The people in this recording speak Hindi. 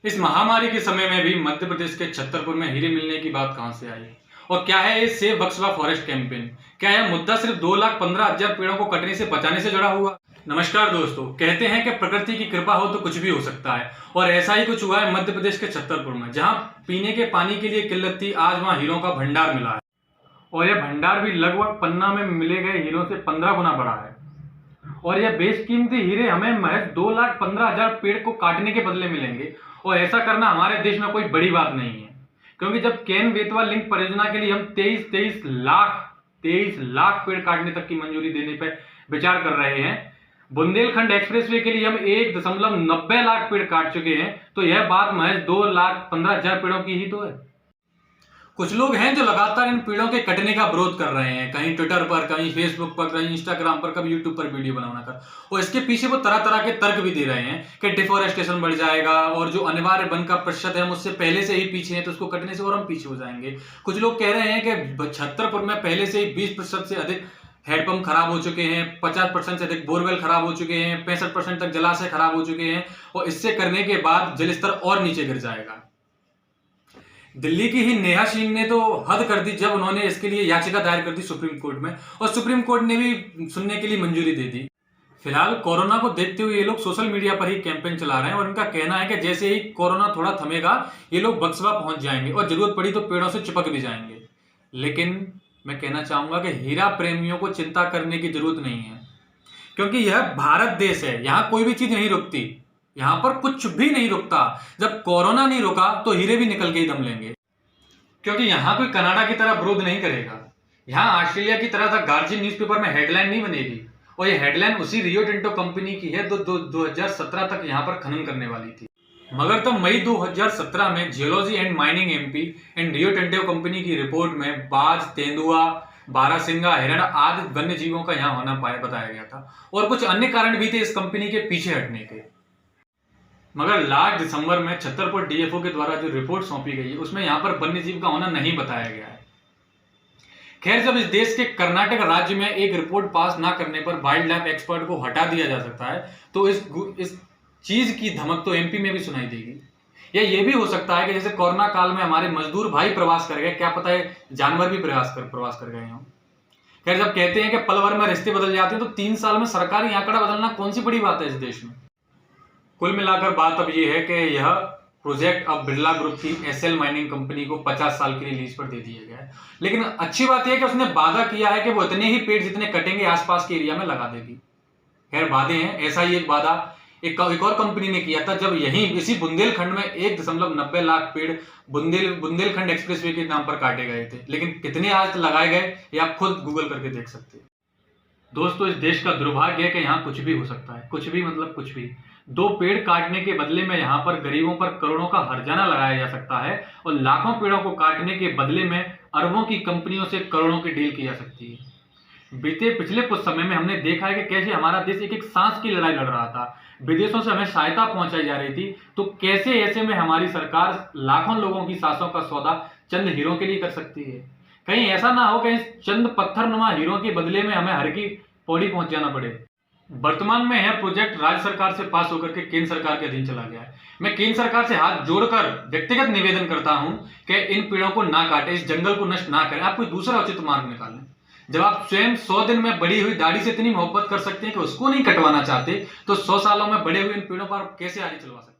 इस महामारी के समय में भी मध्य प्रदेश के छतरपुर में हीरे मिलने की बात कहां से आई? और क्या है ये सेव बक्सवा फॉरेस्ट कैंपेन? क्या यह मुद्दा सिर्फ 2,15,000 पेड़ों को कटने से बचाने से जुड़ा हुआ? नमस्कार दोस्तों, कहते हैं कि प्रकृति की कृपा हो तो कुछ भी हो सकता है, और ऐसा ही कुछ हुआ है मध्य प्रदेश के छतरपुर में, जहां पीने के पानी के लिए किल्लत थी, आज वहां हीरों का भंडार मिला है। और यह भंडार भी लगभग पन्ना में मिले गए हीरों से 15 गुना बड़ा है। और यह बेशकीमती हीरे हमें महज 2,15,000 पेड़ को काटने के बदले मिलेंगे। और ऐसा करना हमारे देश में कोई बड़ी बात नहीं है, क्योंकि जब केन बेतवा लिंक परियोजना के लिए हम 23 लाख पेड़ काटने तक की मंजूरी देने पर विचार कर रहे हैं, बुंदेलखंड एक्सप्रेसवे के लिए हम 1.90 लाख पेड़ काट चुके हैं, तो यह बात महज 2,15,000 पेड़ों की ही तो है। कुछ लोग हैं जो लगातार इन पेड़ों के कटने का विरोध कर रहे हैं, कहीं ट्विटर पर, कहीं फेसबुक पर, कहीं इंस्टाग्राम पर, कभी यूट्यूब पर वीडियो बनाना कर, और इसके पीछे वो तरह तरह के तर्क भी दे रहे हैं कि डिफोरेस्टेशन बढ़ जाएगा और जो अनिवार्य वन का प्रतिशत है हम उससे पहले से ही पीछे हैं, तो उसको कटने से और हम पीछे हो जाएंगे। कुछ लोग कह रहे हैं कि छतरपुर में पहले से ही 20% से अधिक हैंडपंप खराब हो चुके हैं, 50% से अधिक बोरवेल खराब हो चुके हैं, 65% तक जलाशय खराब हो चुके हैं, और इससे करने के बाद जल स्तर और नीचे गिर जाएगा। दिल्ली की ही नेहा सिंह ने तो हद कर दी जब उन्होंने इसके लिए याचिका दायर कर दी सुप्रीम कोर्ट में, और सुप्रीम कोर्ट ने भी सुनने के लिए मंजूरी दे दी। फिलहाल कोरोना को देखते हुए ये लोग सोशल मीडिया पर ही कैंपेन चला रहे हैं, और उनका कहना है कि जैसे ही कोरोना थोड़ा थमेगा ये लोग बक्सवा पहुंच जाएंगे और जरूरत पड़ी तो पेड़ों से चिपक भी जाएंगे। लेकिन मैं कहना चाहूंगा कि हीरा प्रेमियों को चिंता करने की जरूरत नहीं है, क्योंकि यह भारत देश है, यहाँ कोई भी चीज नहीं रुकती, यहाँ पर कुछ भी नहीं रुकता। जब कोरोना नहीं रुका तो हीरे भी निकल के ही दम लेंगे, क्योंकि यहाँ कोई कनाडा की तरह विरोध नहीं करेगा। यहाँ ऑस्ट्रेलिया की तरह द गार्जियन न्यूज़पेपर में हेडलाइन नहीं बनेगी, और ये हेडलाइन उसी रियो टिंटो कंपनी की है जो 2017 तक यहाँ पर खनन करने वाली थी। मगर तब मई 2017 में geology and mining MP and Rio Tinto company की रिपोर्ट में बाज, तेंदुआ, बारहसिंगा, हिरण आदि वन्य जीवों का यहाँ होना बताया गया था, और कुछ अन्य कारण भी थे इस कंपनी के पीछे हटने के। मगर लास्ट दिसंबर में छतरपुर डीएफओ के द्वारा जो रिपोर्ट सौंपी गई है उसमें यहाँ पर वन्य जीव का होना नहीं बताया गया है। खैर, जब इस देश के कर्नाटक राज्य में एक रिपोर्ट पास ना करने पर वाइल्ड लाइफ एक्सपर्ट को हटा दिया जा सकता है, तो इस चीज की धमक तो एमपी में भी सुनाई देगी। या ये भी हो सकता है कि जैसे कोरोना काल में हमारे मजदूर भाई प्रवास कर गए, क्या पता है जानवर भी प्रवास कर गए हों। खैर, जब कहते हैं कि पल भर में रिश्ते बदल जाते हैं, तो 3 साल में सरकारी आंकड़ा बदलना कौन सी बड़ी बात है इस देश में। कुल मिलाकर बात अब यह है कि यह प्रोजेक्ट अब बिरला ग्रुप की एसएल माइनिंग कंपनी को 50 साल के लिए लीज पर दे दिया गया है। लेकिन अच्छी बात यह है कि उसने वादा किया है कि वो इतने ही पेड़ जितने कटेंगे आसपास के एरिया में लगा देगी। खैर, वादे हैं, ऐसा ही एक वादा एक और कंपनी ने किया था, जब यहीं इसी बुंदेलखंड में 1.90 लाख पेड़ बुंदेलखंड एक्सप्रेसवे के नाम पर काटे गए थे। लेकिन कितने आज लगाए गए ये आप खुद गूगल करके देख सकते हैं। दोस्तों, इस देश का दुर्भाग्य है कि यहाँ कुछ भी हो सकता है, कुछ भी मतलब कुछ भी। 2 पेड़ काटने के बदले में यहाँ पर गरीबों पर करोड़ों का हर्जाना लगाया जा सकता है, और लाखों पेड़ों को काटने के बदले में अरबों की कंपनियों से करोड़ों की डील की जा सकती है। पिछले कुछ समय में हमने देखा है कि कैसे हमारा देश एक सांस की लड़ाई लड़ रहा था, विदेशों से हमें सहायता पहुंचाई जा रही थी, तो कैसे ऐसे में हमारी सरकार लाखों लोगों की सांसों का सौदा चंद हीरों के लिए कर सकती है। कहीं ऐसा ना हो कि इस चंद पत्थरनुमा हीरों के बदले में हमें हर की पौड़ी पहुंच जाना पड़े। वर्तमान में यह प्रोजेक्ट राज्य सरकार से पास होकर के केंद्र सरकार के अधीन चला गया है। मैं केंद्र सरकार से हाथ जोड़कर व्यक्तिगत निवेदन करता हूं कि इन पेड़ों को ना काटें, इस जंगल को नष्ट ना करें, आप कोई दूसरा उचित मार्ग निकालें। जब आप स्वयं 100 दिन में बड़ी हुई दाढ़ी से इतनी मोहब्बत कर सकते हैं कि उसको नहीं कटवाना चाहते, तो 100 सालों में बड़े हुए इन पेड़ों पर कैसे आगे चलवा सकते हैं।